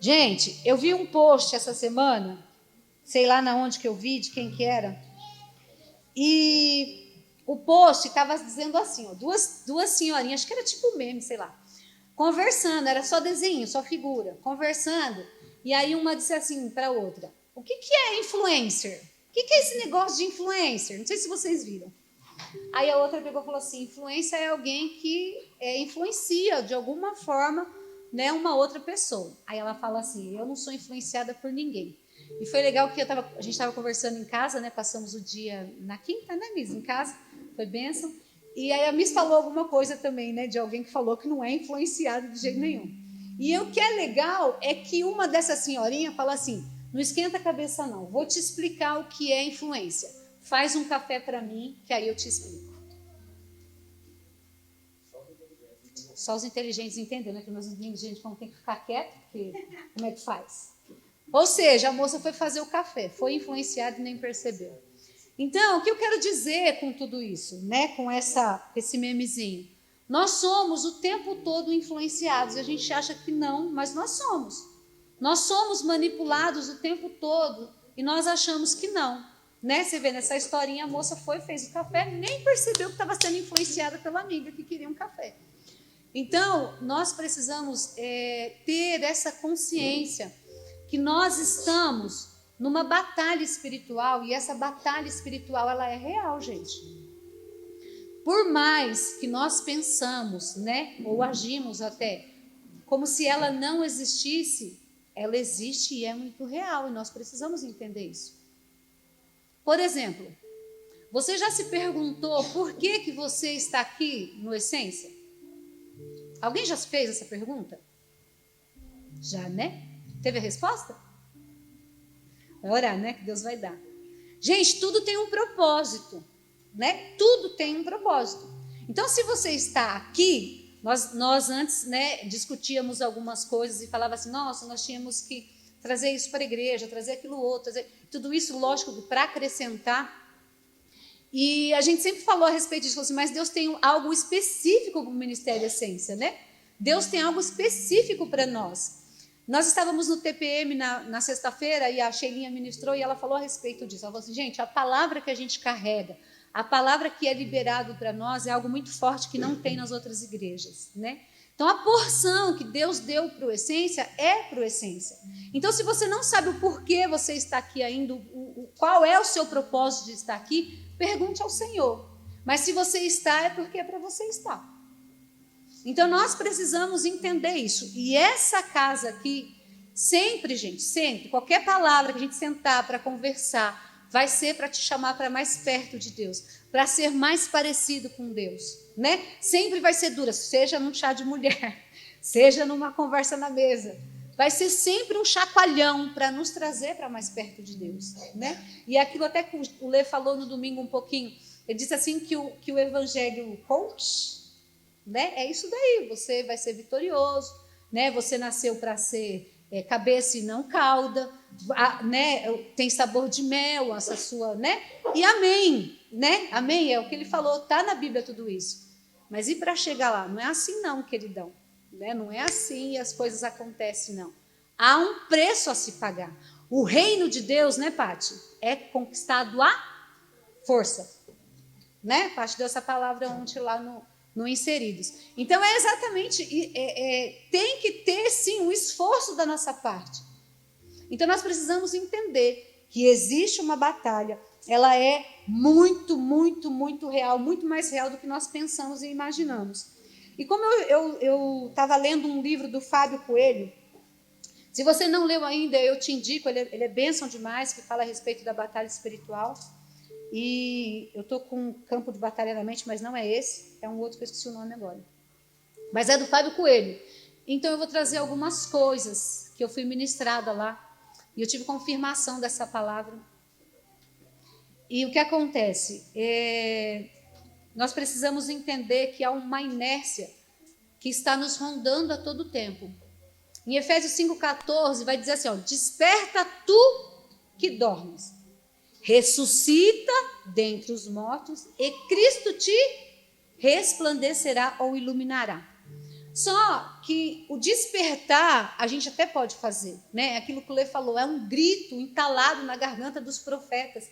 Gente, eu vi um post essa semana, sei lá na onde que eu vi, de quem que era, e o post estava dizendo assim, ó, duas senhorinhas, acho que era tipo meme, sei lá, conversando, era só desenho, só figura, conversando, e aí uma disse assim para a outra, o que é influencer? O que é esse negócio de influencer? Não sei se vocês viram. Aí a outra pegou e falou assim, influência é alguém que influencia de alguma forma, né, uma outra pessoa. Aí ela fala assim, eu não sou influenciada por ninguém. E foi legal que a gente estava conversando em casa, né, passamos o dia na quinta, né, Miss, em casa, foi bênção. E aí a Miss falou alguma coisa também, né, de alguém que falou que não é influenciado de jeito nenhum. E o que é legal é que uma dessas senhorinhas fala assim, não esquenta a cabeça não, vou te explicar o que é influência. Faz um café para mim, que aí eu te explico. Só os inteligentes entendem, né? Que nós inteligentes vamos ter que ficar quieto, porque como é que faz? Ou seja, a moça foi fazer o café, foi influenciada e nem percebeu. Então, o que eu quero dizer com tudo isso, né? Com esse memezinho? Nós somos o tempo todo influenciados. A gente acha que não, mas nós somos. Nós somos manipulados o tempo todo e nós achamos que não. Né? Você vê nessa historinha, a moça foi, fez o café, nem percebeu que estava sendo influenciada pela amiga que queria um café. Então, nós precisamos ter essa consciência que nós estamos numa batalha espiritual e essa batalha espiritual ela é real, gente. Por mais que nós pensamos, né, ou agimos até como se ela não existisse, ela existe e é muito real e nós precisamos entender isso. Por exemplo, você já se perguntou por que você está aqui no Essência? Alguém já fez essa pergunta? Já, né? Teve a resposta? Vai orar, né? Que Deus vai dar. Gente, tudo tem um propósito, né? Tudo tem um propósito. Então, se você está aqui, nós antes, né, discutíamos algumas coisas e falava assim, nossa, nós tínhamos que trazer isso para a igreja, trazer aquilo outro, tudo isso, lógico, para acrescentar. E a gente sempre falou a respeito disso, assim, mas Deus tem algo específico para o Ministério Essência, né? Deus tem algo específico para nós. Nós estávamos no TPM na sexta-feira e a Sheilinha ministrou e ela falou a respeito disso. Ela falou assim, gente, a palavra que a gente carrega, a palavra que é liberado para nós é algo muito forte que não tem nas outras igrejas, né? Então, a porção que Deus deu para o Essência é para o Essência. Então, se você não sabe o porquê você está aqui ainda, qual é o seu propósito de estar aqui, pergunte ao Senhor. Mas se você está, é porque é para você estar. Então, nós precisamos entender isso. E essa casa aqui, sempre, gente, sempre, qualquer palavra que a gente sentar para conversar, vai ser para te chamar para mais perto de Deus, para ser mais parecido com Deus, né? Sempre vai ser dura, seja num chá de mulher, seja numa conversa na mesa. Vai ser sempre um chacoalhão para nos trazer para mais perto de Deus, né? E aquilo até que o Lê falou no domingo um pouquinho, ele disse assim que o evangelho coach, né? É isso daí, você vai ser vitorioso, né? Você nasceu para ser cabeça e não cauda, né? Tem sabor de mel, essa sua, né? E amém, né? Amém, é o que ele falou, tá na Bíblia tudo isso. Mas e para chegar lá? Não é assim não, queridão, né? Não é assim e as coisas acontecem não. Há um preço a se pagar. O reino de Deus, né, Pati? É conquistado à força, né? Pati deu essa palavra ontem lá no Inseridos. Então, é exatamente, tem que ter, sim, um esforço da nossa parte. Então, nós precisamos entender que existe uma batalha, ela é muito, muito, muito real, muito mais real do que nós pensamos e imaginamos. E como eu estava lendo um livro do Fábio Coelho, se você não leu ainda, eu te indico, ele é bênção demais, que fala a respeito da batalha espiritual. E eu estou com um campo de batalha na mente, mas não é esse, é um outro que eu esqueci o nome agora. Mas é do Fábio Coelho. Então eu vou trazer algumas coisas que eu fui ministrada lá. E eu tive confirmação dessa palavra. E o que acontece? Nós precisamos entender que há uma inércia que está nos rondando a todo tempo. Em Efésios 5,14 vai dizer assim, ó, desperta tu que dormes. Ressuscita dentre os mortos e Cristo te resplandecerá ou iluminará. Só que o despertar, a gente até pode fazer, né? Aquilo que o Lê falou, é um grito entalado na garganta dos profetas.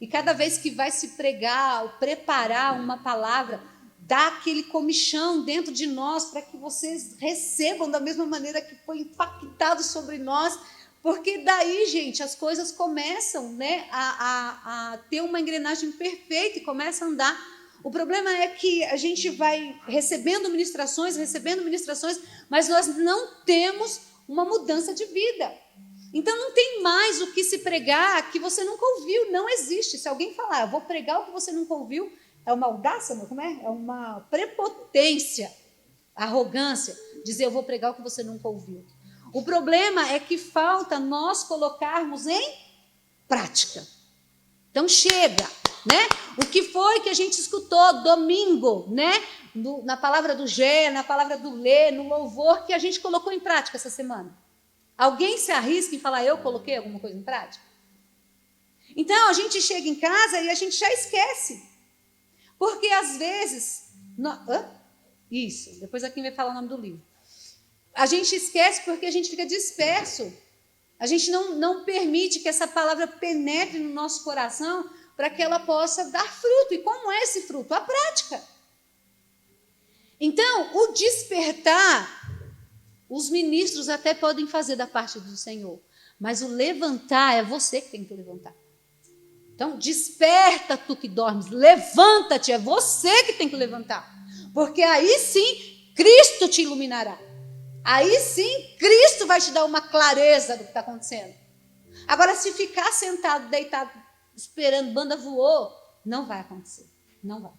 E cada vez que vai se pregar ou preparar uma palavra, dá aquele comichão dentro de nós para que vocês recebam da mesma maneira que foi impactado sobre nós, porque daí, gente, as coisas começam, né, a ter uma engrenagem perfeita e começa a andar. O problema é que a gente vai recebendo ministrações, mas nós não temos uma mudança de vida. Então não tem mais o que se pregar que você nunca ouviu, não existe. Se alguém falar, eu vou pregar o que você nunca ouviu, é uma audácia, como é? É uma prepotência, arrogância, dizer eu vou pregar o que você nunca ouviu. O problema é que falta nós colocarmos em prática. Então chega, né? O que foi que a gente escutou domingo, né? Na palavra do Gé, na palavra do Lê, no louvor, que a gente colocou em prática essa semana? Alguém se arrisca em falar, eu coloquei alguma coisa em prática? Então, a gente chega em casa e a gente já esquece. Porque, às vezes... Isso, depois aqui vai falar o nome do livro. A gente esquece porque a gente fica disperso. A gente não permite que essa palavra penetre no nosso coração para que ela possa dar fruto. E como é esse fruto? A prática. Então, o despertar... Os ministros até podem fazer da parte do Senhor, mas o levantar é você que tem que levantar. Então, desperta tu que dormes, levanta-te, é você que tem que levantar. Porque aí sim, Cristo te iluminará. Aí sim, Cristo vai te dar uma clareza do que está acontecendo. Agora, se ficar sentado, deitado, esperando, banda voou, não vai acontecer, não vai.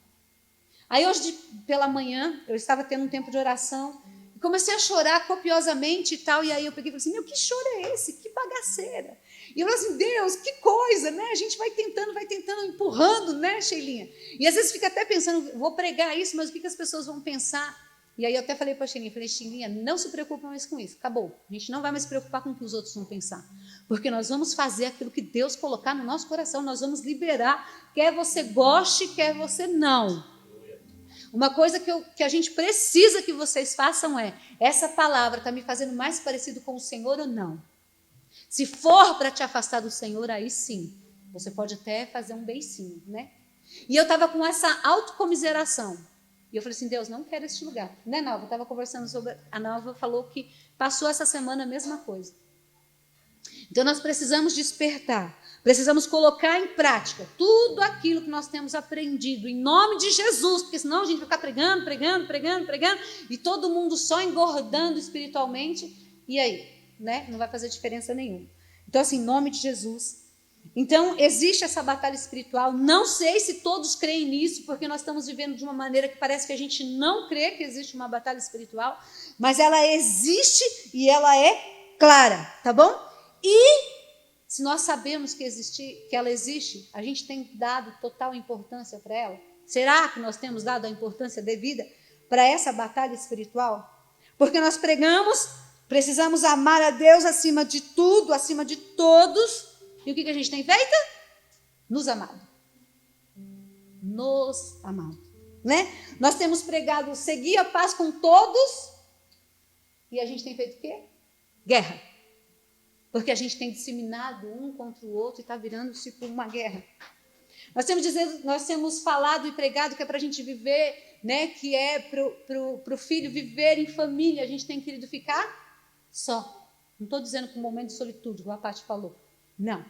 Aí hoje pela manhã, eu estava tendo um tempo de oração, comecei a chorar copiosamente e tal, e aí eu peguei e falei assim, meu, que choro é esse? Que bagaceira. E eu falei assim, Deus, que coisa, né? A gente vai tentando, empurrando, né, Sheilinha? E às vezes fica até pensando, vou pregar isso, mas o que as pessoas vão pensar? E aí eu até falei para a Sheilinha, Sheilinha, não se preocupe mais com isso, acabou. A gente não vai mais se preocupar com o que os outros vão pensar, porque nós vamos fazer aquilo que Deus colocar no nosso coração, nós vamos liberar, quer você goste, quer você não. Uma coisa que a gente precisa que vocês façam é, essa palavra está me fazendo mais parecido com o Senhor ou não? Se for para te afastar do Senhor, aí sim, você pode até fazer um beicinho, né? E eu estava com essa autocomiseração. E eu falei assim, Deus, não quero este lugar. Né, Nalva? Eu estava conversando sobre... A Nalva falou que passou essa semana a mesma coisa. Então, nós precisamos despertar. Precisamos colocar em prática tudo aquilo que nós temos aprendido, em nome de Jesus, porque senão a gente vai ficar pregando, e todo mundo só engordando espiritualmente, e aí, né? Não vai fazer diferença nenhuma. Então, assim, em nome de Jesus. Então, existe essa batalha espiritual, não sei se todos creem nisso, porque nós estamos vivendo de uma maneira que parece que a gente não crê que existe uma batalha espiritual, mas ela existe e ela é clara, tá bom? E se nós sabemos que ela existe, a gente tem dado total importância para ela? Será que nós temos dado a importância devida para essa batalha espiritual? Porque nós pregamos, precisamos amar a Deus acima de tudo, acima de todos. E o que a gente tem feito? Nos amado. Nos amado. Né? Nós temos pregado seguir a paz com todos. E a gente tem feito o quê? Guerra. Porque a gente tem disseminado um contra o outro e está virando-se por uma guerra. Nós temos falado e pregado que é para a gente viver, né, que é para o filho viver em família. A gente tem querido ficar só. Não estou dizendo que um momento de solitude, como a Paty falou. Não.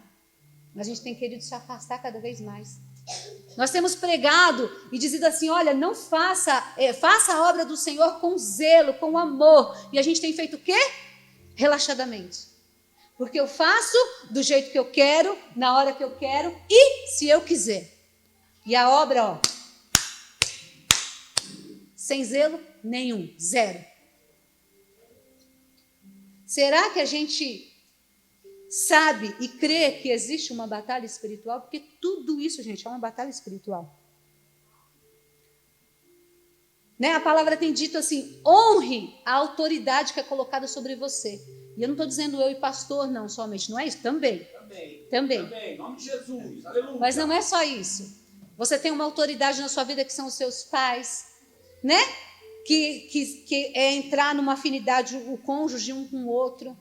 A gente tem querido se afastar cada vez mais. Nós temos pregado e dizido assim, olha, não faça a obra do Senhor com zelo, com amor. E a gente tem feito o quê? Relaxadamente. Porque eu faço do jeito que eu quero, na hora que eu quero e se eu quiser. E a obra, ó, sem zelo nenhum, zero. Será que a gente sabe e crê que existe uma batalha espiritual? Porque tudo isso, gente, é uma batalha espiritual. Né? A palavra tem dito assim, honre a autoridade que é colocada sobre você. E eu não estou dizendo eu e pastor, não, somente. Não é isso? Também. Em nome de Jesus. Aleluia. Mas não é só isso. Você tem uma autoridade na sua vida que são os seus pais, né? que é entrar numa afinidade, o cônjuge um com o outro.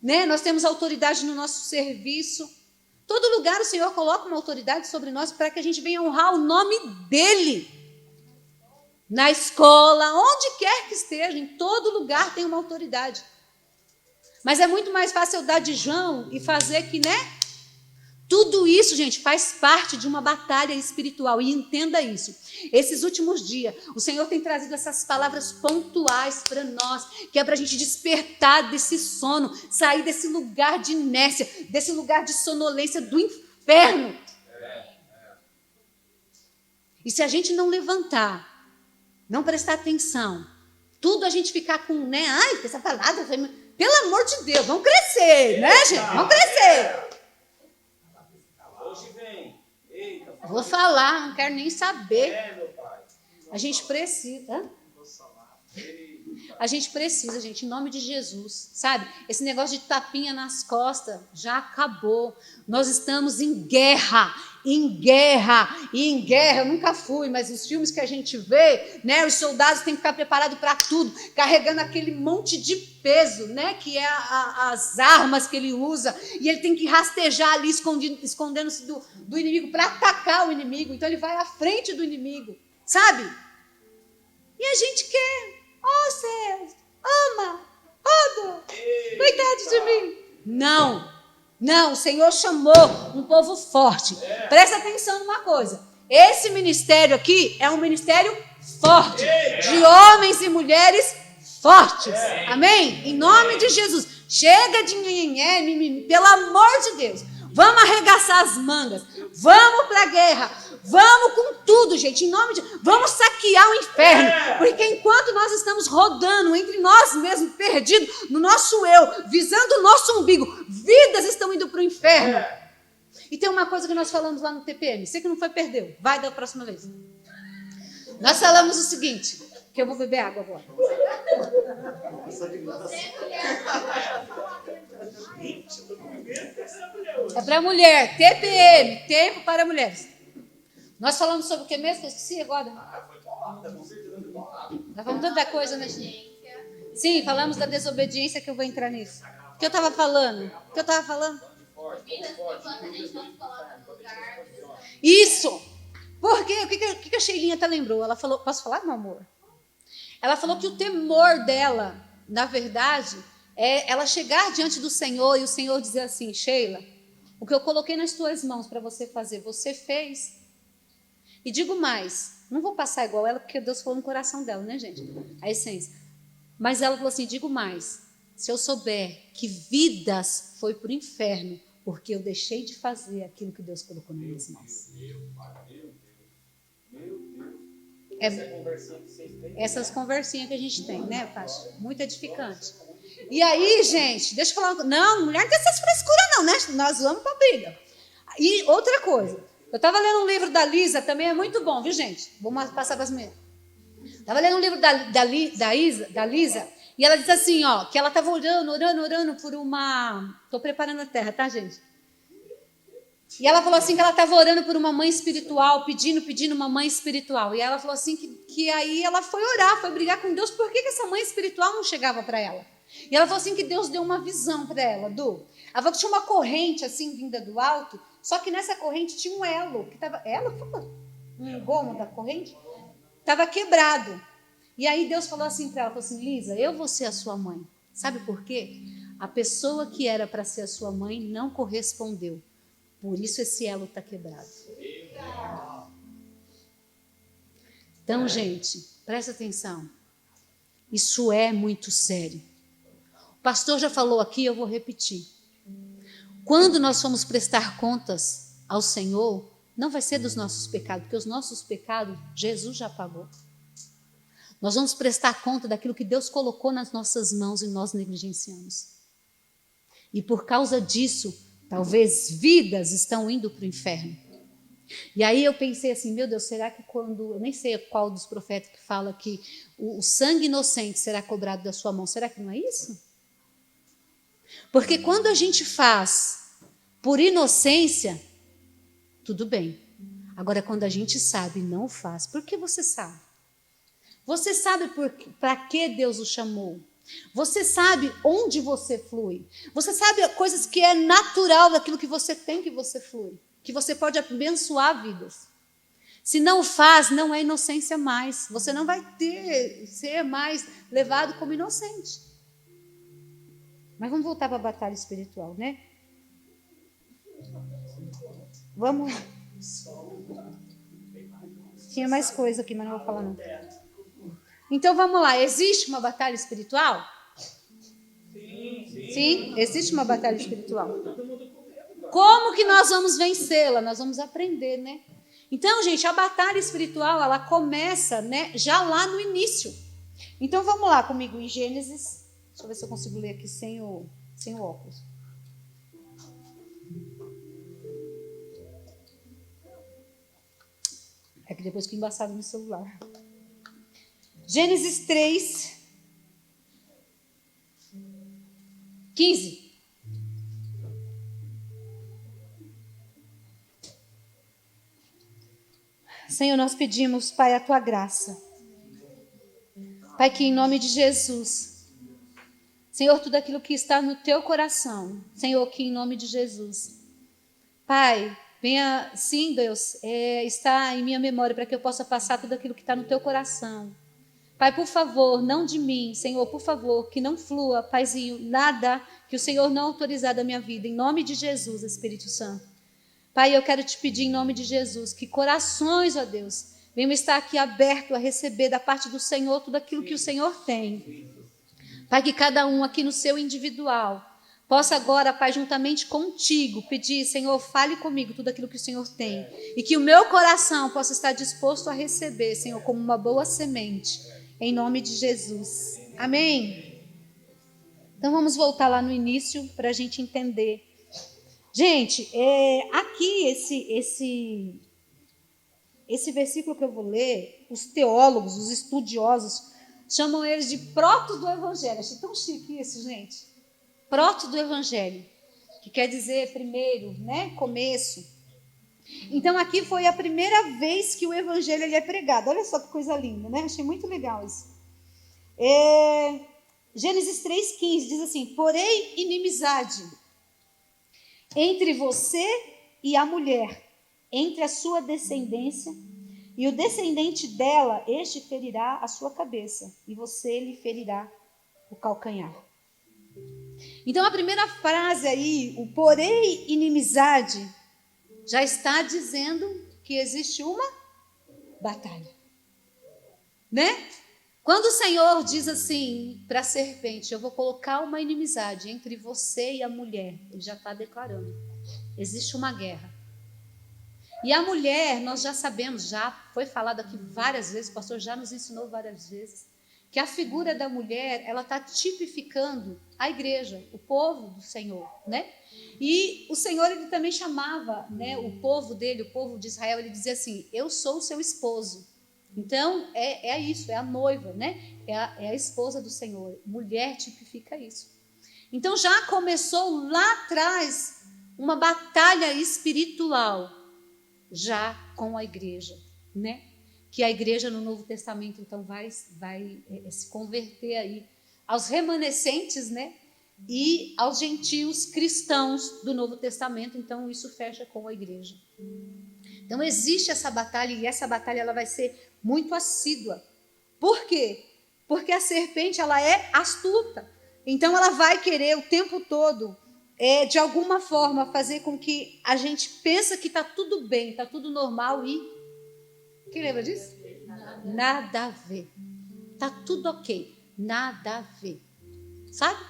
Né? Nós temos autoridade no nosso serviço. Todo lugar o Senhor coloca uma autoridade sobre nós para que a gente venha honrar o nome dEle. Na escola, onde quer que esteja, em todo lugar tem uma autoridade. Mas é muito mais fácil eu dar de João e fazer que, né? Tudo isso, gente, faz parte de uma batalha espiritual. E entenda isso. Esses últimos dias, o Senhor tem trazido essas palavras pontuais para nós, que é para a gente despertar desse sono, sair desse lugar de inércia, desse lugar de sonolência do inferno. E se a gente não levantar, não prestar atenção, tudo a gente ficar com, né? Ai, essa palavra, pelo amor de Deus, vamos crescer, né, gente? Vamos crescer. Hoje vem. Eita, Vou falar, não quero nem saber. meu pai. A gente precisa. Hã? A gente precisa, gente, em nome de Jesus, sabe? Esse negócio de tapinha nas costas já acabou. Nós estamos em guerra, em guerra, e em guerra. Eu nunca fui, mas os filmes que a gente vê, né? Os soldados têm que ficar preparados para tudo, carregando aquele monte de peso, né? Que é as armas que ele usa, e ele tem que rastejar ali, escondendo-se do inimigo para atacar o inimigo. Então ele vai à frente do inimigo, sabe? E a gente quer. Oh, céus, ama, tudo, coitado de mim. Não, não, o Senhor chamou um povo forte. Presta atenção numa coisa. Esse ministério aqui é um ministério forte, de homens e mulheres fortes. Amém? Em nome de Jesus. Chega de nhenhenhé, mimimi, pelo amor de Deus. Vamos arregaçar as mangas. Vamos para a guerra. Vamos com tudo, gente, em nome de... Vamos saquear o inferno, porque enquanto nós estamos rodando entre nós mesmos, perdidos no nosso eu, visando o nosso umbigo, vidas estão indo para o inferno. E tem uma coisa que nós falamos lá no TPM, você que não foi, perdeu, vai da próxima vez. Nós falamos o seguinte, que eu vou beber água agora. É para mulher, TPM, tempo para mulheres. Nós falamos sobre o que mesmo? Eu esqueci agora. Nós falamos tanta coisa, né? Sim, falamos da desobediência, que eu vou entrar nisso. O que eu estava falando? Isso! Porque o que a Sheilinha até lembrou? Ela falou, posso falar, meu amor? Ela falou que o temor dela, na verdade, é ela chegar diante do Senhor e o Senhor dizer assim, Sheila, o que eu coloquei nas tuas mãos para você fazer, você fez. E digo mais, não vou passar igual ela, porque Deus falou no coração dela, né, gente? A essência. Mas ela falou assim, digo mais, se eu souber que vidas foi para o inferno, porque eu deixei de fazer aquilo que Deus colocou nas minhas mãos. Essas conversinhas que a gente tem, né, Paty? Muito edificante. E aí, gente, deixa eu falar. Não, mulher não tem essas frescuras, não, né? Nós vamos para a briga. E outra coisa. Eu estava lendo um livro da Lisa, também é muito bom, viu, gente? Vou passar para as mulheres. Estava lendo um livro da Lisa, e ela disse assim, ó, que ela estava orando por uma... Estou preparando a terra, tá, gente? E ela falou assim que ela estava orando por uma mãe espiritual, pedindo uma mãe espiritual. E ela falou assim que aí ela foi orar, foi brigar com Deus, por que essa mãe espiritual não chegava para ela? E ela falou assim que Deus deu uma visão para ela, Ela falou que tinha uma corrente assim vinda do alto, só que nessa corrente tinha um elo, que estava... Um gomo da corrente? Estava quebrado. E aí Deus falou assim para ela, falou assim, Lisa, eu vou ser a sua mãe. Sabe por quê? A pessoa que era para ser a sua mãe não correspondeu. Por isso esse elo está quebrado. Então, gente, presta atenção. Isso é muito sério. O pastor já falou aqui, eu vou repetir. Quando nós formos prestar contas ao Senhor, não vai ser dos nossos pecados, porque os nossos pecados, Jesus já pagou. Nós vamos prestar conta daquilo que Deus colocou nas nossas mãos e nós negligenciamos. E por causa disso, talvez vidas estão indo para o inferno. E aí eu pensei assim, meu Deus, será que quando... Eu nem sei qual dos profetas que fala que o sangue inocente será cobrado da sua mão. Será que não é isso? Porque quando a gente faz por inocência, tudo bem. Agora, quando a gente sabe e não faz, por que você sabe? Você sabe para que Deus o chamou. Você sabe onde você flui. Você sabe coisas que é natural daquilo que você tem, que você flui. Que você pode abençoar vidas. Se não faz, não é inocência mais. Você não vai ser mais levado como inocente. Mas vamos voltar para a batalha espiritual, né? Vamos. Tinha mais coisa aqui, mas não vou falar não. Então vamos lá. Existe uma batalha espiritual? Sim, existe uma batalha espiritual. Como que nós vamos vencê-la? Nós vamos aprender, né? Então, gente, a batalha espiritual, ela começa, né, já lá no início. Então, vamos lá comigo em Gênesis. Deixa eu ver se eu consigo ler aqui sem o óculos. É que depois fica embaçado no celular. Gênesis 3, 15. Senhor, nós pedimos, Pai, a tua graça. Pai, que em nome de Jesus, Senhor, tudo aquilo que está no teu coração, Senhor, que em nome de Jesus, Pai, venha, sim, Deus, está em minha memória para que eu possa passar tudo aquilo que está no teu coração. Pai, por favor, não de mim, Senhor, por favor, que não flua, Paizinho, nada que o Senhor não autorizar da minha vida, em nome de Jesus, Espírito Santo. Pai, eu quero te pedir em nome de Jesus que corações, ó Deus, venham estar aqui abertos a receber da parte do Senhor tudo aquilo que o Senhor tem. Pai, que cada um aqui no seu individual possa agora, Pai, juntamente contigo, pedir, Senhor, fale comigo tudo aquilo que o Senhor tem. E que o meu coração possa estar disposto a receber, Senhor, como uma boa semente, em nome de Jesus. Amém? Então vamos voltar lá no início para a gente entender. Gente, aqui esse versículo que eu vou ler, os teólogos, os estudiosos, chamam eles de proto do evangelho. Achei tão chique isso, gente. Proto do evangelho, que quer dizer primeiro, né, começo. Então aqui foi a primeira vez que o evangelho ele é pregado. Olha só que coisa linda, né? Achei muito legal isso. Gênesis 3,15 diz assim: porém, inimizade entre você e a mulher, entre a sua descendência e o descendente dela, este ferirá a sua cabeça e você lhe ferirá o calcanhar. Então a primeira frase aí, o porém inimizade, já está dizendo que existe uma batalha, né? Quando o Senhor diz assim para a serpente, eu vou colocar uma inimizade entre você e a mulher, ele já está declarando, existe uma guerra. E a mulher, nós já sabemos, já foi falado aqui várias vezes, o pastor já nos ensinou várias vezes, que a figura da mulher, ela está tipificando a igreja, o povo do Senhor, né? E o Senhor, ele também chamava, né, o povo dele, o povo de Israel, ele dizia assim, eu sou o seu esposo. Então, é isso, é a noiva, né? É a esposa do Senhor. Mulher tipifica isso. Então, já começou lá atrás uma batalha espiritual, já com a igreja, né? Que a igreja no Novo Testamento, então, vai se converter aí aos remanescentes, né? E aos gentios cristãos do Novo Testamento. Então, isso fecha com a igreja. Então, existe essa batalha, e essa batalha ela vai ser muito assídua. Por quê? Porque a serpente ela é astuta. Então, ela vai querer o tempo todo, de alguma forma, fazer com que a gente pense que está tudo bem, está tudo normal e... Quem lembra disso? Nada a ver. Está tudo ok. Nada a ver. Sabe?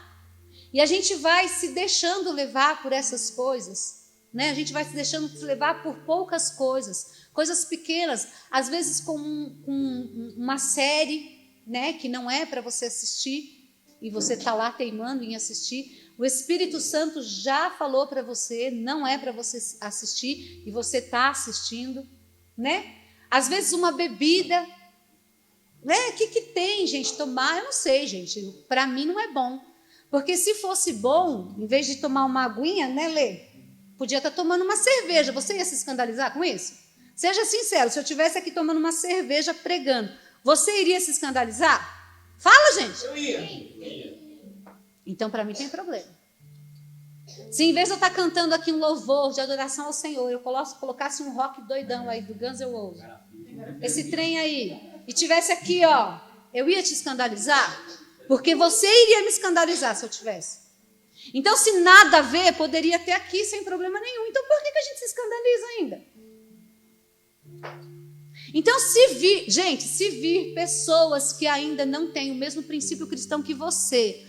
E a gente vai se deixando levar por essas coisas, né? A gente vai se deixando levar por poucas coisas, coisas pequenas, às vezes com uma série, né, que não é para você assistir e você está lá teimando em assistir. O Espírito Santo já falou para você, não é para você assistir e você está assistindo, né? Às vezes uma bebida, né? O que tem, gente, tomar? Eu não sei, gente, para mim não é bom. Porque se fosse bom, em vez de tomar uma aguinha, né, Lê? Podia estar tomando uma cerveja. Você ia se escandalizar com isso? Seja sincero, se eu estivesse aqui tomando uma cerveja pregando, você iria se escandalizar? Fala, gente. Eu ia. Então, para mim, tem problema. Se em vez de eu estar cantando aqui um louvor de adoração ao Senhor, eu colocasse um rock doidão aí do Guns N' Roses, esse trem aí, e tivesse aqui, ó, eu ia te escandalizar? Porque você iria me escandalizar se eu tivesse. Então, se nada a ver, poderia ter aqui sem problema nenhum. Então, por que a gente se escandaliza ainda? Então, se vir pessoas que ainda não têm o mesmo princípio cristão que você,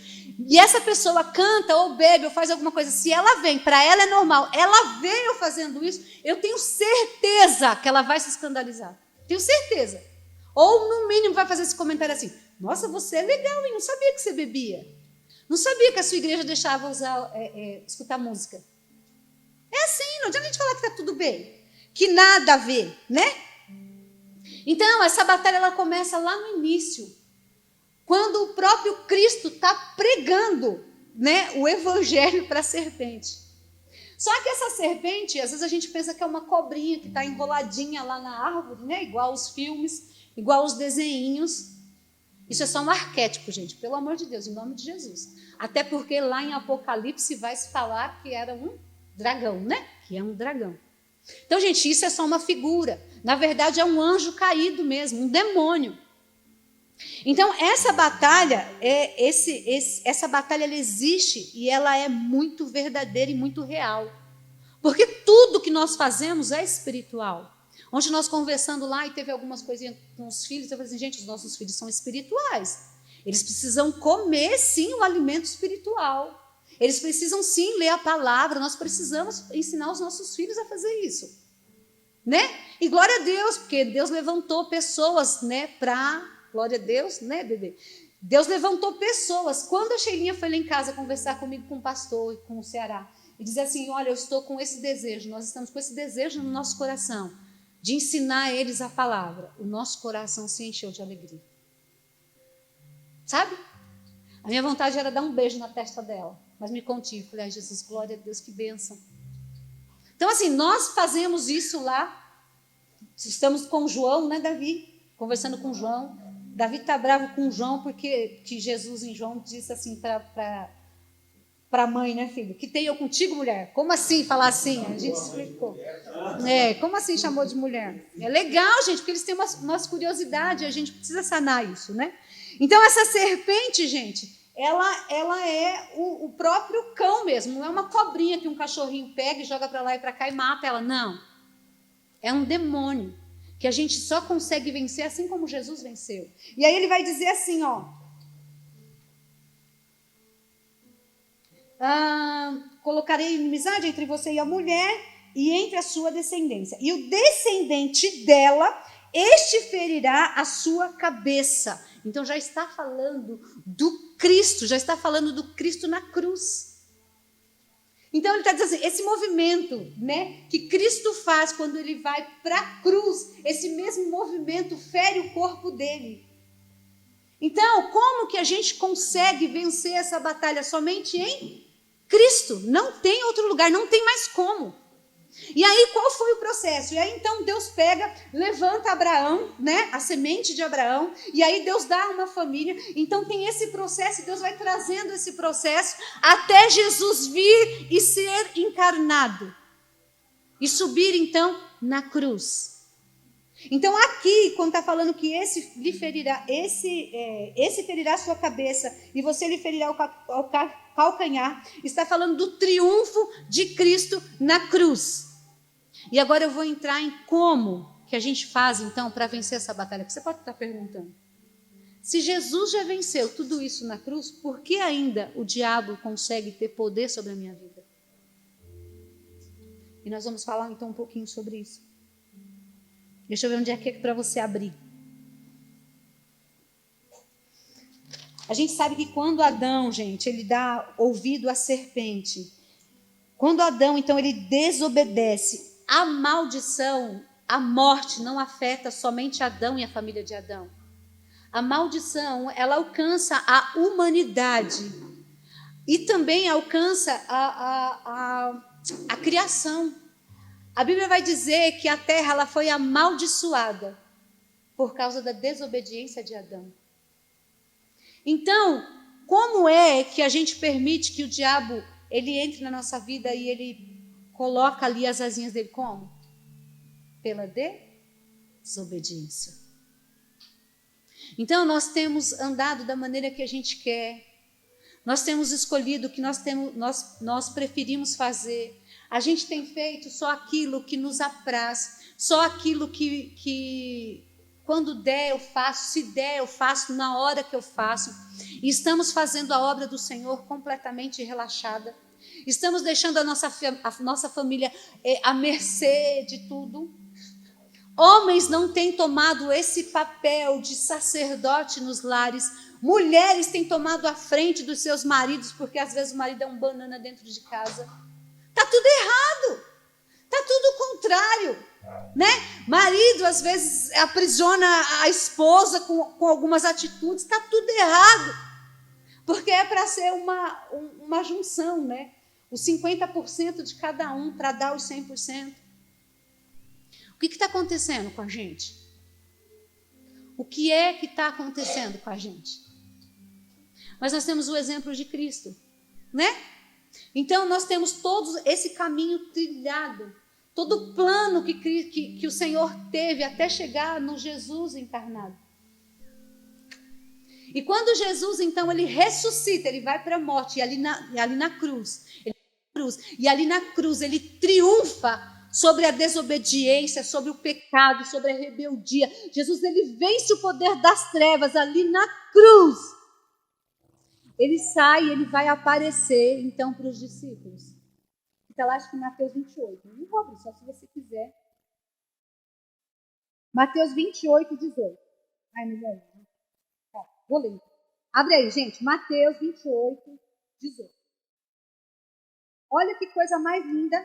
e essa pessoa canta ou bebe ou faz alguma coisa, se ela vem, para ela é normal, ela vê eu fazendo isso, eu tenho certeza que ela vai se escandalizar. Tenho certeza. Ou, no mínimo, vai fazer esse comentário assim: nossa, você é legal, hein? Não sabia que você bebia. Não sabia que a sua igreja deixava escutar música. É assim, não adianta a gente falar que está tudo bem. Que nada a ver, né? Então, essa batalha ela começa lá no início. Quando o próprio Cristo está pregando, né, o evangelho para a serpente. Só que essa serpente, às vezes a gente pensa que é uma cobrinha que está enroladinha lá na árvore, né, igual os filmes, igual os desenhinhos. Isso é só um arquétipo, gente, pelo amor de Deus, em nome de Jesus. Até porque lá em Apocalipse vai se falar que era um dragão, né? Que é um dragão. Então, gente, isso é só uma figura. Na verdade, é um anjo caído mesmo, um demônio. Então, essa batalha, essa batalha ela existe e ela é muito verdadeira e muito real. Porque tudo que nós fazemos é espiritual. Ontem nós conversando lá e teve algumas coisinhas com os filhos, eu falei assim, gente, os nossos filhos são espirituais. Eles precisam comer, sim, o alimento espiritual. Eles precisam, sim, ler a palavra. Nós precisamos ensinar os nossos filhos a fazer isso. Né? E glória a Deus, porque Deus levantou pessoas, né, para... Glória a Deus, né, bebê? Deus levantou pessoas. Quando a Sheilinha foi lá em casa conversar comigo com o pastor e com o Ceará, e dizer assim, olha, eu estou com esse desejo, nós estamos com esse desejo no nosso coração, de ensinar eles a palavra, o nosso coração se encheu de alegria. Sabe? A minha vontade era dar um beijo na testa dela, mas me contive. Falei, ai, Jesus, glória a Deus, que bênção. Então, assim, nós fazemos isso lá. Estamos com o João, né, Davi? Conversando com o João. Davi está bravo com o João, porque que Jesus em João disse assim para a mãe, né, filho? Que tenho eu contigo, mulher? Como assim falar assim? A gente explicou. Como assim chamou de mulher? É legal, gente, porque eles têm umas curiosidades, a gente precisa sanar isso, né? Então, essa serpente, gente, ela é o próprio cão mesmo, não é uma cobrinha que um cachorrinho pega e joga para lá e para cá e mata ela, não. É um demônio que a gente só consegue vencer assim como Jesus venceu. E aí ele vai dizer assim, ó. Colocarei inimizade entre você e a mulher e entre a sua descendência. E o descendente dela, este ferirá a sua cabeça. Então já está falando do Cristo, já está falando do Cristo na cruz. Então ele está dizendo assim, esse movimento, né, que Cristo faz quando ele vai para a cruz, esse mesmo movimento fere o corpo dele. Então, como que a gente consegue vencer essa batalha? Somente em Cristo. Não tem outro lugar, não tem mais como. E aí, qual foi o processo? E aí, então, Deus pega, levanta Abraão, né, a semente de Abraão, e aí Deus dá uma família. Então, tem esse processo, e Deus vai trazendo esse processo até Jesus vir e ser encarnado. E subir, então, na cruz. Então, aqui, quando está falando que esse lhe ferirá, esse ferirá a sua cabeça, e você lhe ferirá o calcanhar, está falando do triunfo de Cristo na cruz. E agora eu vou entrar em como que a gente faz, então, para vencer essa batalha. Porque você pode estar perguntando. Se Jesus já venceu tudo isso na cruz, por que ainda o diabo consegue ter poder sobre a minha vida? E nós vamos falar, então, um pouquinho sobre isso. Deixa eu ver onde é que para você abrir. A gente sabe que quando Adão, gente, ele dá ouvido à serpente, quando Adão, então, ele desobedece, a maldição, a morte não afeta somente Adão e a família de Adão. A maldição, ela alcança a humanidade e também alcança a criação. A Bíblia vai dizer que a terra ela foi amaldiçoada por causa da desobediência de Adão. Então, como é que a gente permite que o diabo ele entre na nossa vida e ele coloca ali as asinhas dele? Como? Pela desobediência. Então, nós temos andado da maneira que a gente quer. Nós temos escolhido o que nós preferimos fazer. A gente tem feito só aquilo que nos apraz, só aquilo que quando der eu faço, se der eu faço, na hora que eu faço. E estamos fazendo a obra do Senhor completamente relaxada. Estamos deixando a nossa família à mercê de tudo. Homens não têm tomado esse papel de sacerdote nos lares. Mulheres têm tomado a frente dos seus maridos, porque às vezes o marido é um banana dentro de casa. Está tudo errado. Está tudo contrário. Né? Marido, às vezes, aprisiona a esposa com algumas atitudes. Está tudo errado. Porque é para ser uma junção, né? Os 50% de cada um para dar os 100%. O que está acontecendo com a gente? O que é que está acontecendo com a gente? Mas nós temos o exemplo de Cristo, né? Então nós temos todo esse caminho trilhado, todo o plano que o Senhor teve até chegar no Jesus encarnado. E quando Jesus, então, ele ressuscita, ele vai para a morte, e ali na cruz, ele triunfa sobre a desobediência, sobre o pecado, sobre a rebeldia. Jesus, ele vence o poder das trevas ali na cruz. Ele sai, ele vai aparecer, então, para os discípulos. Está lá, acho que em Mateus 28. Não vou abrir, só se você quiser. Mateus 28, 18. Ai, mas aí. Tá, vou ler. Abre aí, gente. Mateus 28, 18. Olha que coisa mais linda.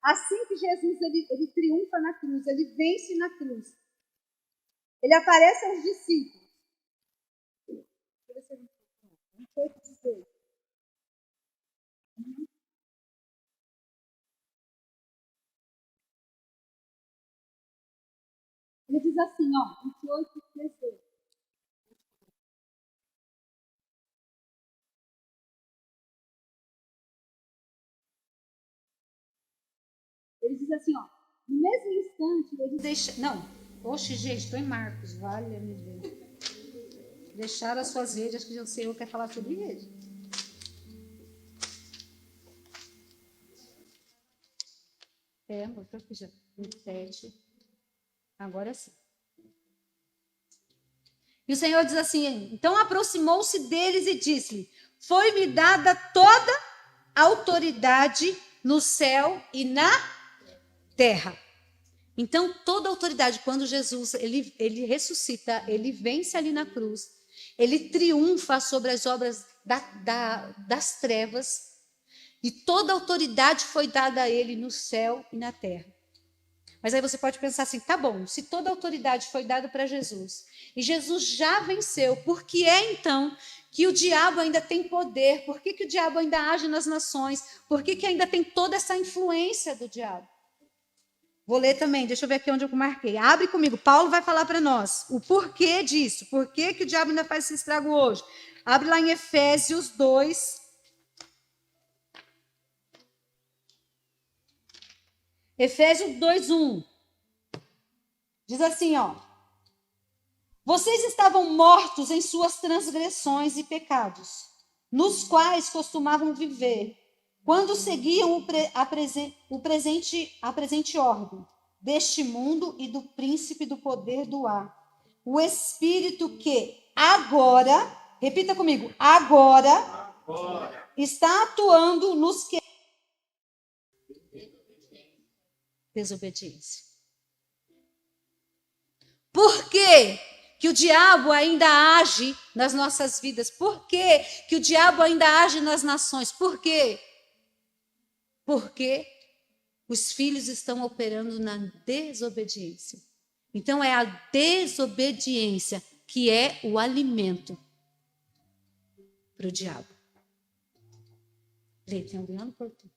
Assim que Jesus ele triunfa na cruz, ele vence na cruz. Ele aparece aos discípulos. 28, 18. Ele diz assim, ó, 28, 18. Ele diz assim, ó, no mesmo instante, ele deixa... Não, oxe, gente, estou em Marcos, vale, meu Deus. Deixar as suas redes, acho que o Senhor quer falar sobre rede. Mostrou que já 27. Agora sim. E o Senhor diz assim, então aproximou-se deles e disse-lhe, foi-me dada toda a autoridade no céu e na terra. Então, toda a autoridade, quando Jesus ele ressuscita, ele vence ali na cruz, ele triunfa sobre as obras das trevas, e toda a autoridade foi dada a ele no céu e na terra. Mas aí você pode pensar assim, tá bom, se toda a autoridade foi dada para Jesus, e Jesus já venceu, por que é então que o diabo ainda tem poder? Por que o diabo ainda age nas nações? Por que ainda tem toda essa influência do diabo? Vou ler também, deixa eu ver aqui onde eu marquei. Abre comigo, Paulo vai falar para nós o porquê disso, por que o diabo ainda faz esse estrago hoje. Abre lá em Efésios 2. Efésios 2:1. Diz assim, ó. Vocês estavam mortos em suas transgressões e pecados, nos quais costumavam viver, quando seguiam a presente ordem deste mundo e do príncipe do poder do ar. O Espírito que agora, repita comigo, agora. Está atuando nos que... Desobediência. Por quê que o diabo ainda age nas nossas vidas? Por quê que o diabo ainda age nas nações? Por quê? Porque os filhos estão operando na desobediência. Então, é a desobediência que é o alimento para o diabo. Lê, tem alguém lá no portão?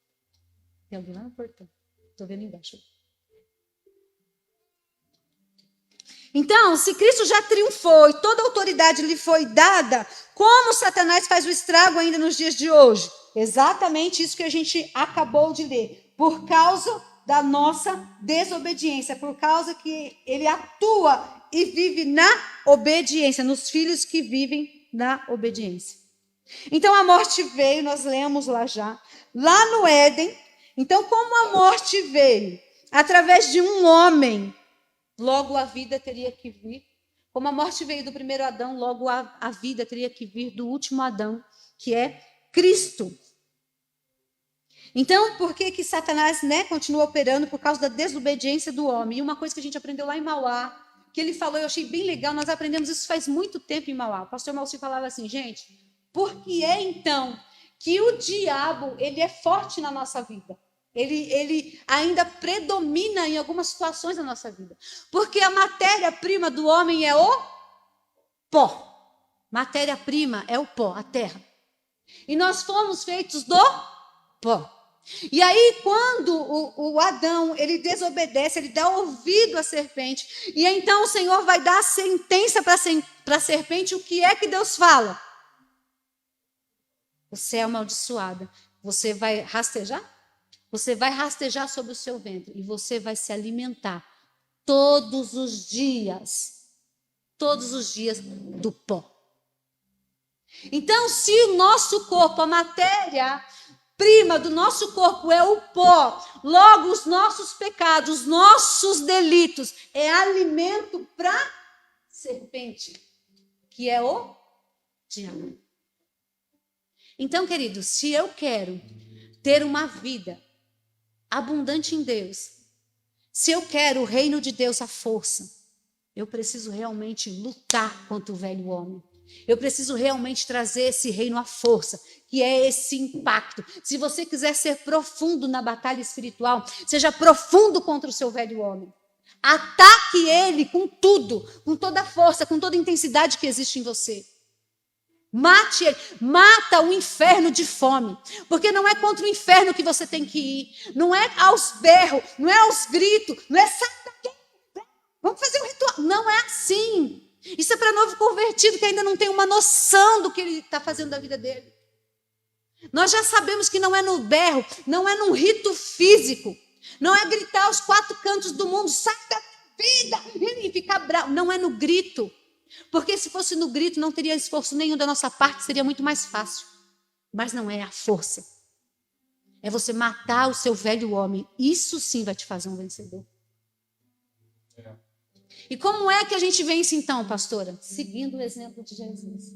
Tem alguém lá no portão? Estou vendo embaixo. Então, se Cristo já triunfou e toda a autoridade lhe foi dada, como Satanás faz o estrago ainda nos dias de hoje? Exatamente isso que a gente acabou de ler. Por causa da nossa desobediência, por causa que ele atua e vive na obediência, nos filhos que vivem na obediência. Então a morte veio, nós lemos lá já, lá no Éden. Então, como a morte veio através de um homem, logo a vida teria que vir. Como a morte veio do primeiro Adão, logo a vida teria que vir do último Adão, que é Cristo. Então, por que Satanás, continua operando? Por causa da desobediência do homem. E uma coisa que a gente aprendeu lá em Mauá, que ele falou, eu achei bem legal, nós aprendemos isso faz muito tempo em Mauá. O pastor Malci falava assim, gente, por que é então que o diabo ele é forte na nossa vida? Ele ainda predomina em algumas situações da nossa vida. Porque a matéria-prima do homem é o pó. Matéria-prima é o pó, a terra. E nós fomos feitos do pó. E aí, quando o Adão, ele desobedece, ele dá ouvido à serpente, e então o Senhor vai dar a sentença para a serpente, o que é que Deus fala? Você é amaldiçoada. Você vai rastejar? Você vai rastejar sobre o seu ventre e você vai se alimentar todos os dias do pó. Então, se o nosso corpo, a matéria-prima do nosso corpo é o pó, logo os nossos pecados, os nossos delitos, é alimento para serpente, que é o diabo. Então, queridos, se eu quero ter uma vida abundante em Deus, se eu quero o reino de Deus, a força, eu preciso realmente lutar contra o velho homem. Eu preciso realmente trazer esse reino à força, que é esse impacto. Se você quiser ser profundo na batalha espiritual, seja profundo contra o seu velho homem. Ataque ele com tudo, com toda a força, com toda a intensidade que existe em você. Mate ele, mata o inferno de fome, porque não é contra o inferno que você tem que ir, não é aos berros, não é aos gritos, não é sai daqui, vamos fazer um ritual, não é assim. Isso é para novo convertido que ainda não tem uma noção do que ele está fazendo da vida dele. Nós já sabemos que não é no berro, não é num rito físico, não é gritar aos quatro cantos do mundo, sai da vida e ficar bravo, não é no grito. Porque se fosse no grito, não teria esforço nenhum da nossa parte, seria muito mais fácil. Mas não é a força. É você matar o seu velho homem. Isso sim vai te fazer um vencedor. E como é que a gente vence então, pastora? Seguindo o exemplo de Jesus.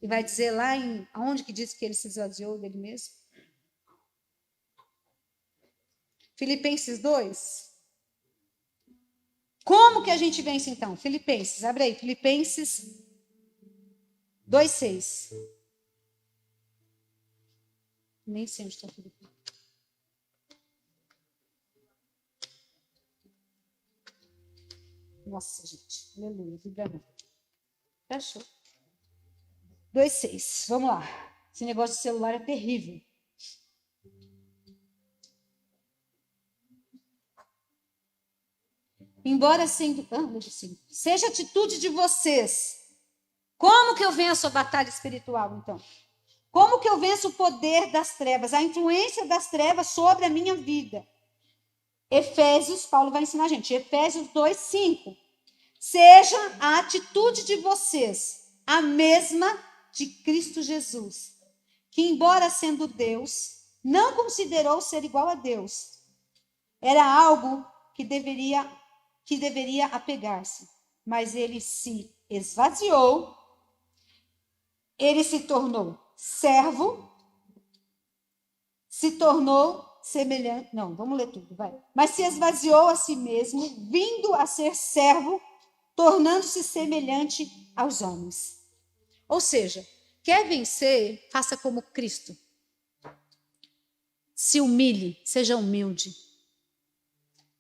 E vai dizer lá aonde que diz que ele se esvaziou dele mesmo? Filipenses 2. Como que a gente vence então? Filipenses, abre aí, Filipenses 2:6. Nem sei onde está Filipenses. Nossa, gente, aleluia, vibra. Fechou. 2:6, vamos lá. Esse negócio de celular é terrível. Embora sendo, seja a atitude de vocês. Como que eu venço a batalha espiritual, então? Como que eu venço o poder das trevas, a influência das trevas sobre a minha vida? Efésios, Paulo vai ensinar a gente, Efésios 2:5. Seja a atitude de vocês a mesma de Cristo Jesus, que embora sendo Deus, não considerou ser igual a Deus. Era algo que deveria apegar-se, mas ele se esvaziou, ele se tornou servo, se tornou semelhante, não, vamos ler tudo, vai. Mas se esvaziou a si mesmo, vindo a ser servo, tornando-se semelhante aos homens. Ou seja, quer vencer, faça como Cristo. Se humilhe, seja humilde.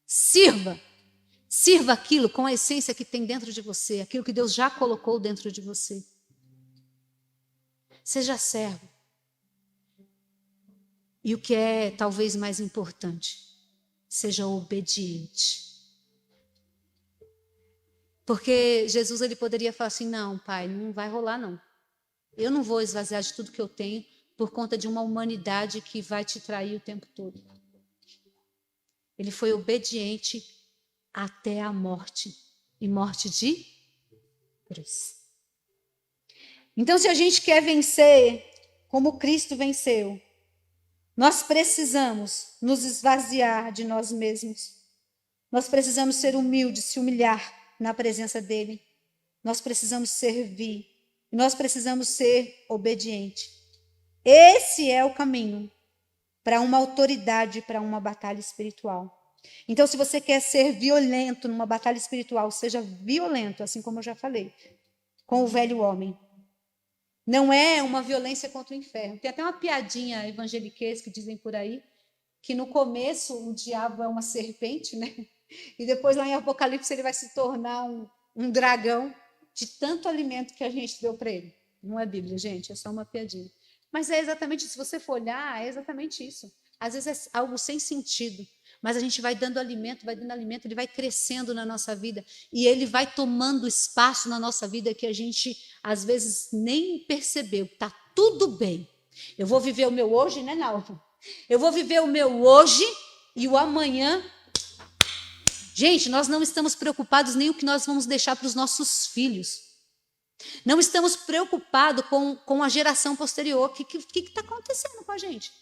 Sirva aquilo com a essência que tem dentro de você, aquilo que Deus já colocou dentro de você. Seja servo. E o que é talvez mais importante, seja obediente. Porque Jesus ele poderia falar assim, não, pai, não vai rolar não. Eu não vou esvaziar de tudo que eu tenho por conta de uma humanidade que vai te trair o tempo todo. Ele foi obediente até a morte, e morte de cruz. Então, se a gente quer vencer como Cristo venceu, nós precisamos nos esvaziar de nós mesmos. Nós precisamos ser humildes, se humilhar na presença dele. Nós precisamos servir. Nós precisamos ser obedientes. Esse é o caminho para uma autoridade, para uma batalha espiritual. Então, se você quer ser violento numa batalha espiritual, seja violento, assim como eu já falei, com o velho homem. Não é uma violência contra o inferno. Tem até uma piadinha evangeliquez que dizem por aí, que no começo o diabo é uma serpente, né? E depois lá em Apocalipse ele vai se tornar um dragão de tanto alimento que a gente deu para ele. Não é Bíblia, gente, é só uma piadinha. Mas é exatamente, se você for olhar, é exatamente isso. Às vezes é algo sem sentido, mas a gente vai dando alimento, ele vai crescendo na nossa vida e ele vai tomando espaço na nossa vida que a gente, às vezes, nem percebeu. Está tudo bem. Eu vou viver o meu hoje, né, Nalva? Eu vou viver o meu hoje e o amanhã. Gente, nós não estamos preocupados nem o que nós vamos deixar para os nossos filhos. Não estamos preocupados com a geração posterior. O que está acontecendo com a gente?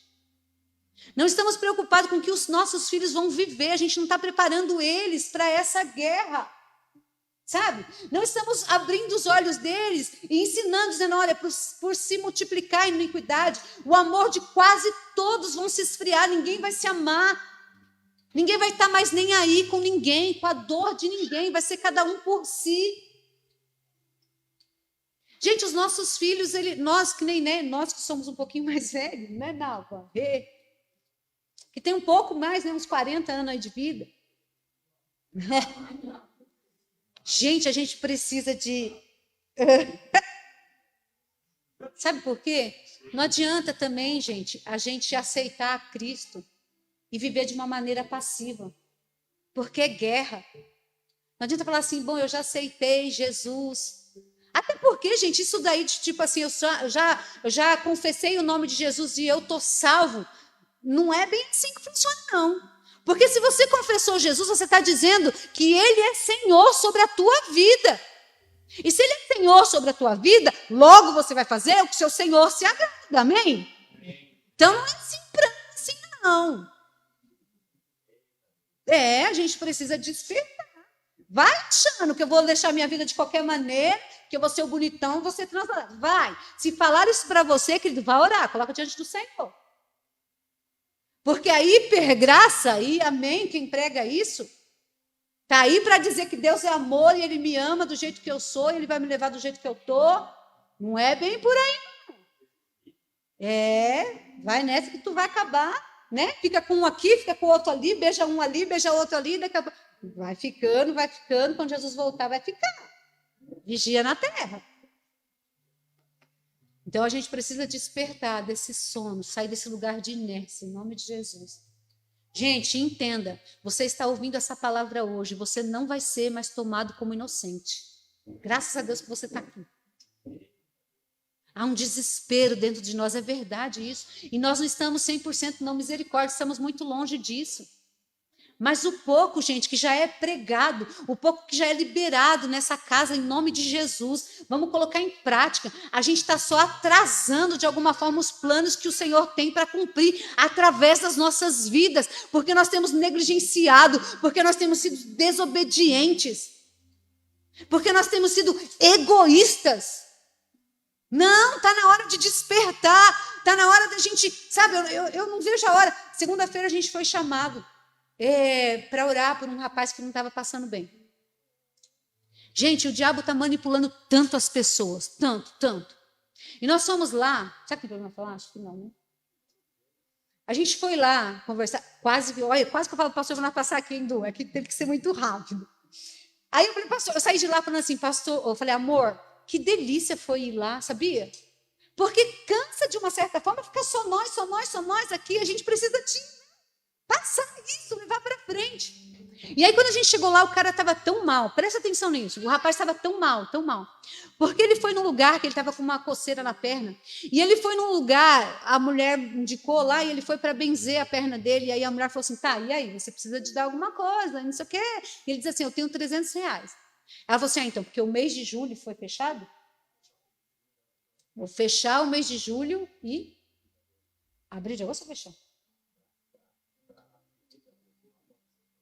Não estamos preocupados com o que os nossos filhos vão viver. A gente não está preparando eles para essa guerra. Sabe? Não estamos abrindo os olhos deles e ensinando, dizendo, olha, por se multiplicar a iniquidade, o amor de quase todos vão se esfriar, ninguém vai se amar. Ninguém vai estar mais nem aí com ninguém, com a dor de ninguém, vai ser cada um por si. Gente, os nossos filhos, nós que nem, né, nós que somos um pouquinho mais velhos, né, Nalva? Que tem um pouco mais, né, uns 40 anos aí de vida. Gente, a gente precisa de... Sabe por quê? Não adianta também, gente, a gente aceitar Cristo e viver de uma maneira passiva, porque é guerra. Não adianta falar assim, bom, eu já aceitei Jesus. Até porque, gente, isso daí de tipo assim, eu já confessei o nome de Jesus e eu estou salvo. Não é bem assim que funciona, não. Porque se você confessou Jesus, você está dizendo que Ele é Senhor sobre a tua vida. E se Ele é Senhor sobre a tua vida, logo você vai fazer o que o seu Senhor se agrada, amém? Então não é assim, não. A gente precisa despertar. Vai achando que eu vou deixar minha vida de qualquer maneira, que eu vou ser o bonitão, vou ser transformado. Vai. Se falar isso para você, querido, vai orar, coloca diante do Senhor. Porque a hipergraça, aí, amém, quem prega isso, está aí para dizer que Deus é amor e Ele me ama do jeito que eu sou, e Ele vai me levar do jeito que eu estou. Não é bem por aí, não. Vai nessa que tu vai acabar, né? Fica com um aqui, fica com o outro ali, beija um ali, beija outro ali, daqui a pouco... Vai ficando, quando Jesus voltar, vai ficar. Vigia na terra. Então, a gente precisa despertar desse sono, sair desse lugar de inércia, em nome de Jesus. Gente, entenda, você está ouvindo essa palavra hoje, você não vai ser mais tomado como inocente. Graças a Deus que você está aqui. Há um desespero dentro de nós, é verdade isso. E nós não estamos 100% não misericórdia, estamos muito longe disso. Mas o pouco, gente, que já é pregado, o pouco que já é liberado nessa casa, em nome de Jesus, vamos colocar em prática. A gente está só atrasando, de alguma forma, os planos que o Senhor tem para cumprir através das nossas vidas, porque nós temos negligenciado, porque nós temos sido desobedientes, porque nós temos sido egoístas. Não, está na hora de despertar, está na hora da gente, sabe, eu não vejo a hora. Segunda-feira a gente foi chamado para orar por um rapaz que não estava passando bem. Gente, o diabo está manipulando tanto as pessoas, tanto. E nós fomos lá, será que tem problema falar? Acho que não, né? A gente foi lá conversar, quase que eu falo, pastor, eu vou passar aqui, Hindu, é que teve que ser muito rápido. Aí eu falei, pastor, eu saí de lá falando assim, pastor, eu falei, amor, que delícia foi ir lá, sabia? Porque cansa de uma certa forma ficar só nós aqui, a gente precisa passar isso, levar para frente. E aí, quando a gente chegou lá, o cara estava tão mal. Presta atenção nisso. O rapaz estava tão mal, tão mal. Porque ele foi num lugar que ele estava com uma coceira na perna. E ele foi num lugar, a mulher indicou lá, e ele foi para benzer a perna dele. E aí a mulher falou assim, tá, e aí? Você precisa de dar alguma coisa, não sei o quê. E ele disse assim, eu tenho R$300. Ela falou assim, então, porque o mês de julho foi fechado? Vou fechar o mês de julho e... Abrir de agosto ou fechar?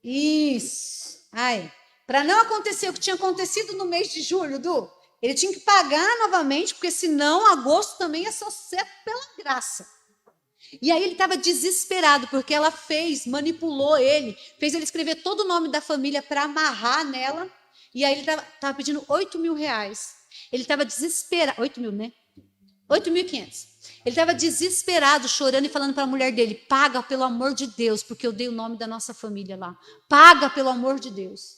Isso. Ai, para não acontecer o que tinha acontecido no mês de julho, Du, ele tinha que pagar novamente, porque senão agosto também ia ser pela graça. E aí ele estava desesperado, porque ela manipulou ele, fez ele escrever todo o nome da família para amarrar nela, e aí ele estava pedindo R$8.000. Ele estava desesperado, 8 mil, né? 8.500. Ele estava desesperado, chorando e falando para a mulher dele, paga pelo amor de Deus, porque eu dei o nome da nossa família lá. Paga pelo amor de Deus.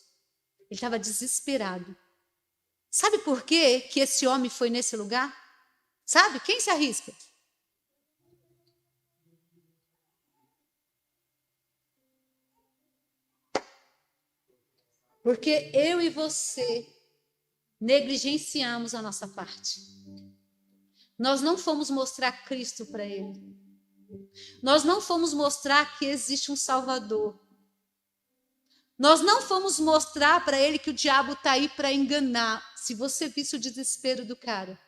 Ele estava desesperado. Sabe por quê que esse homem foi nesse lugar? Sabe? Quem se arrisca? Porque eu e você negligenciamos a nossa parte. Nós não fomos mostrar Cristo para ele. Nós não fomos mostrar que existe um Salvador. Nós não fomos mostrar para ele que o diabo está aí para enganar. Se você visse o desespero do cara.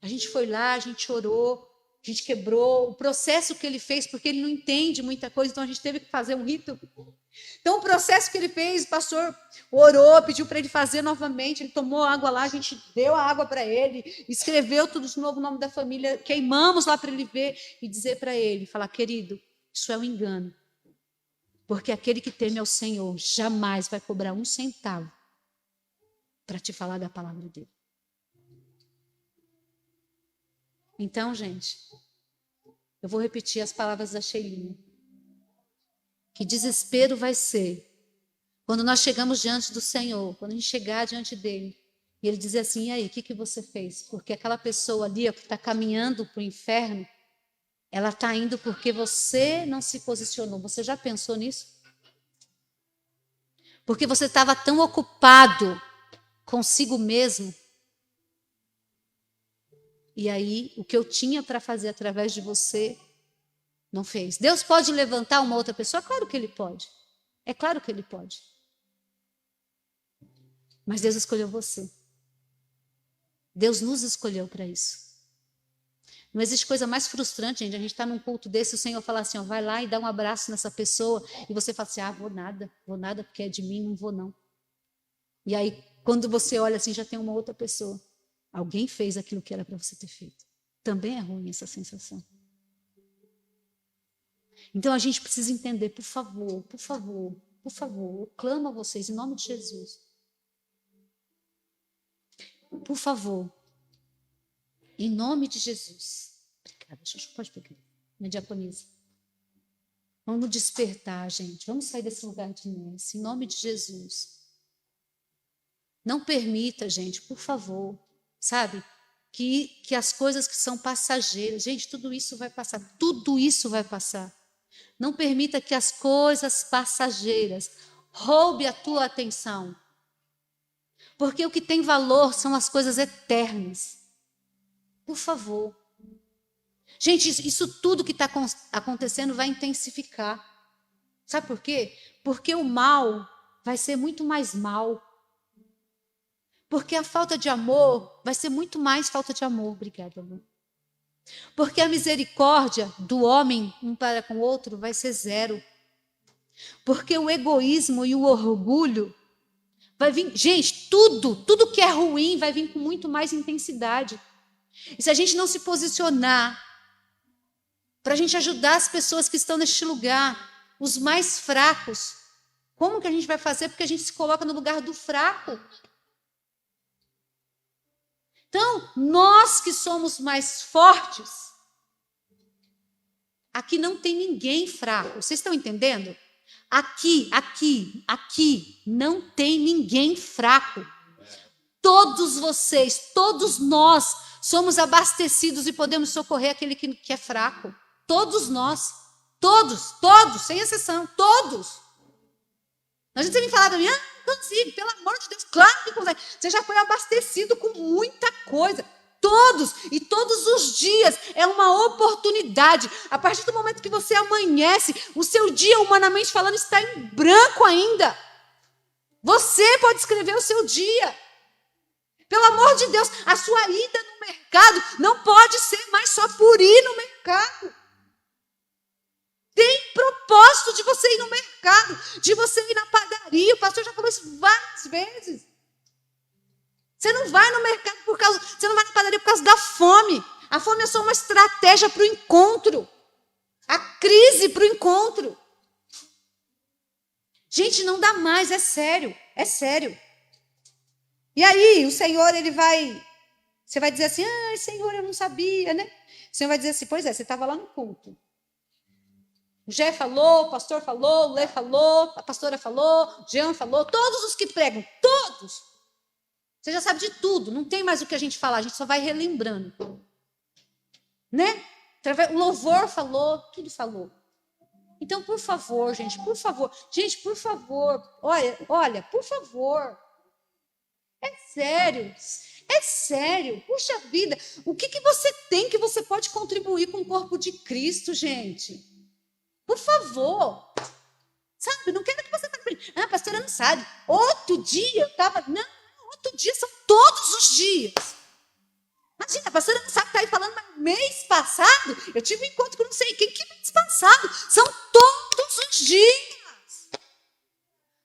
A gente foi lá, a gente orou, a gente quebrou o processo que ele fez, porque ele não entende muita coisa, então a gente teve que fazer um rito. Então, o processo que ele fez, o pastor orou, pediu para ele fazer novamente, ele tomou água lá, a gente deu a água para ele, escreveu tudo de novo o nome da família, queimamos lá para ele ver e dizer para ele, falar, querido, isso é um engano, porque aquele que teme ao Senhor jamais vai cobrar um centavo para te falar da palavra dele. Então, gente, eu vou repetir as palavras da Sheilinha. Que desespero vai ser quando nós chegamos diante do Senhor, quando a gente chegar diante dele, e ele dizer assim, e aí, o que você fez? Porque aquela pessoa ali que está caminhando para o inferno, ela está indo porque você não se posicionou. Você já pensou nisso? Porque você estava tão ocupado consigo mesmo. E aí, o que eu tinha para fazer através de você, não fez. Deus pode levantar uma outra pessoa? Claro que ele pode. É claro que ele pode. Mas Deus escolheu você. Deus nos escolheu para isso. Não existe coisa mais frustrante, gente. A gente está num culto desse, o Senhor fala assim, ó, vai lá e dá um abraço nessa pessoa, e você fala assim, vou nada, porque é de mim, não vou não. E aí, quando você olha assim, já tem uma outra pessoa. Alguém fez aquilo que era para você ter feito. Também é ruim essa sensação. Então a gente precisa entender, por favor, eu clamo a vocês, em nome de Jesus. Por favor, em nome de Jesus. Obrigada, pode pegar, minha diaconisa. Vamos despertar, gente, vamos sair desse lugar de inércia, em nome de Jesus. Não permita, gente, por favor, sabe, que as coisas que são passageiras, gente, tudo isso vai passar. Não permita que as coisas passageiras roubem a tua atenção. Porque o que tem valor são as coisas eternas. Por favor. Gente, isso tudo que está acontecendo vai intensificar. Sabe por quê? Porque o mal vai ser muito mais mal. Porque a falta de amor vai ser muito mais falta de amor. Obrigada, amor. Porque a misericórdia do homem um para com o outro vai ser zero. Porque o egoísmo e o orgulho vai vir, gente, tudo que é ruim vai vir com muito mais intensidade. E se a gente não se posicionar para a gente ajudar as pessoas que estão neste lugar, os mais fracos, como que a gente vai fazer? Porque a gente se coloca no lugar do fraco. Então, nós que somos mais fortes, aqui não tem ninguém fraco. Vocês estão entendendo? Aqui não tem ninguém fraco. Todos vocês, todos nós somos abastecidos e podemos socorrer aquele que é fraco. Todos nós, todos, sem exceção, todos. Não adianta você me falar para mim, não consigo, pelo amor de Deus, claro que consegue. Você já foi abastecido com muita coisa. Todos os dias é uma oportunidade. A partir do momento que você amanhece, o seu dia, humanamente falando, está em branco ainda. Você pode escrever o seu dia. Pelo amor de Deus, a sua ida no mercado não pode ser mais só por ir no mercado. Tem propósito de você ir no mercado, de você ir na padaria. O pastor já falou isso várias vezes. Você não vai no mercado você não vai na padaria por causa da fome. A fome é só uma estratégia para o encontro. A crise para o encontro. Gente, não dá mais, é sério, é sério. E aí, o Senhor, você vai dizer assim, Senhor, eu não sabia, né? O Senhor vai dizer assim, pois é, você estava lá no culto. O Jé falou, o pastor falou, o Lê falou, a pastora falou, o Jean falou, todos os que pregam, todos. Você já sabe de tudo, não tem mais o que a gente falar, a gente só vai relembrando. Né? O louvor falou, tudo falou. Então, por favor, gente, por favor. Gente, por favor, olha, por favor. É sério, puxa vida. O que você tem que você pode contribuir com o corpo de Cristo, gente? Por favor. Sabe, não quero que você fale para mim, pastora não sabe. Outro dia eu estava... Não, outro dia são todos os dias. Imagina, a pastora não sabe, está aí falando, mas mês passado, eu tive um encontro com não sei quem, que mês passado? São todos os dias.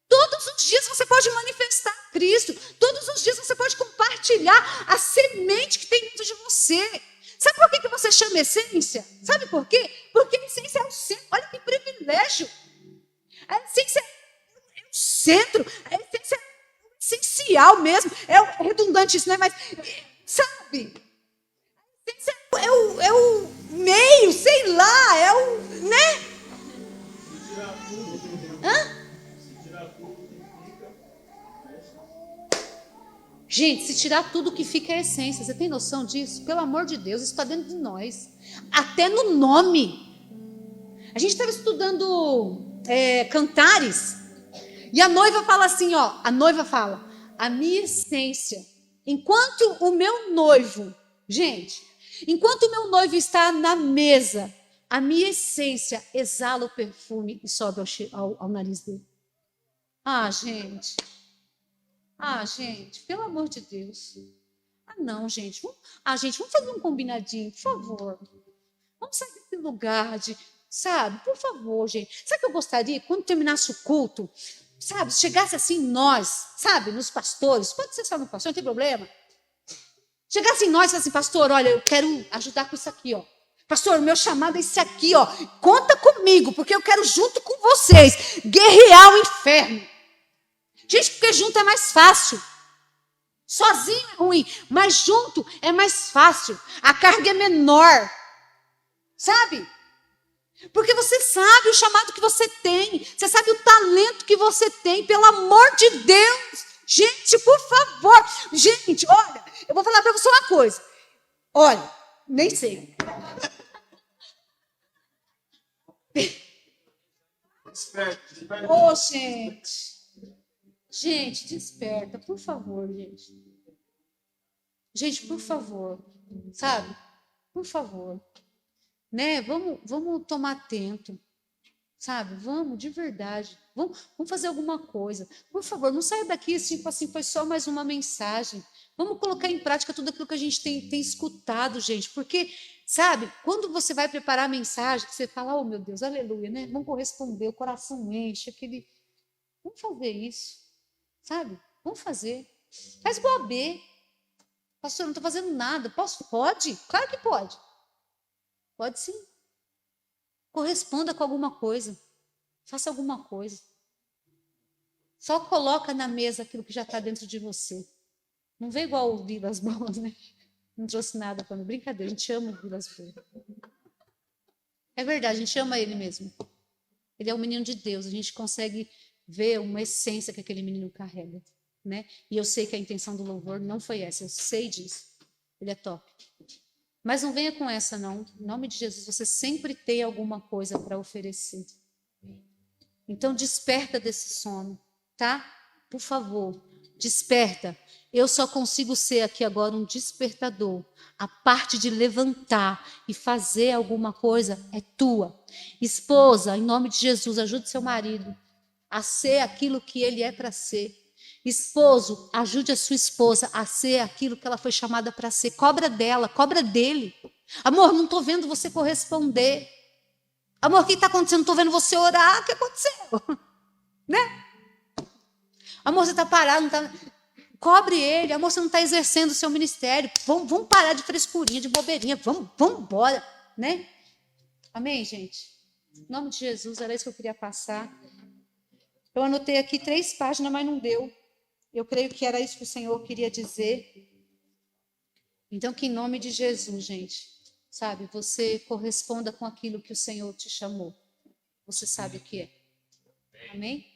Todos os dias você pode manifestar Cristo. Todos os dias você pode compartilhar a semente que tem dentro de você. Sabe por que você chama essência? Sabe por quê? Porque a essência é o centro. Olha que privilégio. A essência é o centro. A essência é o essencial mesmo. É redundante isso, né? Mas, sabe? A essência é o meio, sei lá. É o... Né? Hã? Gente, se tirar tudo que fica é a essência. Você tem noção disso? Pelo amor de Deus, isso está dentro de nós. Até no nome. A gente estava estudando Cantares. E a noiva fala assim, a noiva fala, a minha essência, enquanto o meu noivo está na mesa, a minha essência exala o perfume e sobe ao nariz dele. Gente, pelo amor de Deus. Não, gente. Vamos fazer um combinadinho, por favor. Vamos sair desse lugar sabe? Por favor, gente. Sabe o que eu gostaria? Quando terminasse o culto, sabe? Chegasse assim nós, sabe? Nos pastores. Pode ser só no pastor, não tem problema. Chegasse em nós e falasse assim, pastor, olha, eu quero ajudar com isso aqui, Pastor, o meu chamado é esse aqui, Conta comigo, porque eu quero junto com vocês guerrear o inferno. Gente, porque junto é mais fácil. Sozinho é ruim, mas junto é mais fácil. A carga é menor. Sabe? Porque você sabe o chamado que você tem. Você sabe o talento que você tem. Pelo amor de Deus. Gente, por favor. Gente, olha, eu vou falar para você uma coisa. Olha, nem sei. Gente. Gente, desperta, por favor, gente. Gente, por favor, sabe? Por favor. Né? Vamos tomar atento, sabe? Vamos, de verdade. Vamos fazer alguma coisa. Por favor, não saia daqui assim, foi só mais uma mensagem. Vamos colocar em prática tudo aquilo que a gente tem escutado, gente. Porque, sabe, quando você vai preparar a mensagem, você fala, oh meu Deus, aleluia, né? Vamos corresponder, o coração enche, Vamos fazer isso. Sabe? Vamos fazer. Faz igual a B. Pastor, eu não estou fazendo nada. Pode? Claro que pode. Pode sim. Corresponda com alguma coisa. Faça alguma coisa. Só coloca na mesa aquilo que já está dentro de você. Não vê igual o Vilas Boas, né? Não trouxe nada para mim. Brincadeira, a gente ama o Vilas Boas. É verdade, a gente ama ele mesmo. Ele é um menino de Deus. A gente consegue ver uma essência que aquele menino carrega, né? E eu sei que a intenção do louvor não foi essa, eu sei disso. Ele é top. Mas não venha com essa, não. Em nome de Jesus, você sempre tem alguma coisa para oferecer. Então, desperta desse sono. tá? Por favor, desperta. Eu só consigo ser aqui agora um despertador. A parte de levantar e fazer alguma coisa é tua. Esposa, em nome de Jesus, ajude seu marido a ser aquilo que ele é para ser. Esposo, ajude a sua esposa a ser aquilo que ela foi chamada para ser. Cobra dela, cobra dele. Amor, não estou vendo você corresponder. Amor, o que está acontecendo? Não estou vendo você orar. O que aconteceu? Né? Amor, você está parado, não está... Cobre ele. Amor, você não está exercendo o seu ministério. Vamos parar de frescurinha, de bobeirinha. Vamos embora, né? Amém, gente? Em nome de Jesus, era isso que eu queria passar. Eu anotei aqui 3 páginas, mas não deu. Eu creio que era isso que o Senhor queria dizer. Então, que em nome de Jesus, gente, sabe, você corresponda com aquilo que o Senhor te chamou. Você sabe o que é. Amém?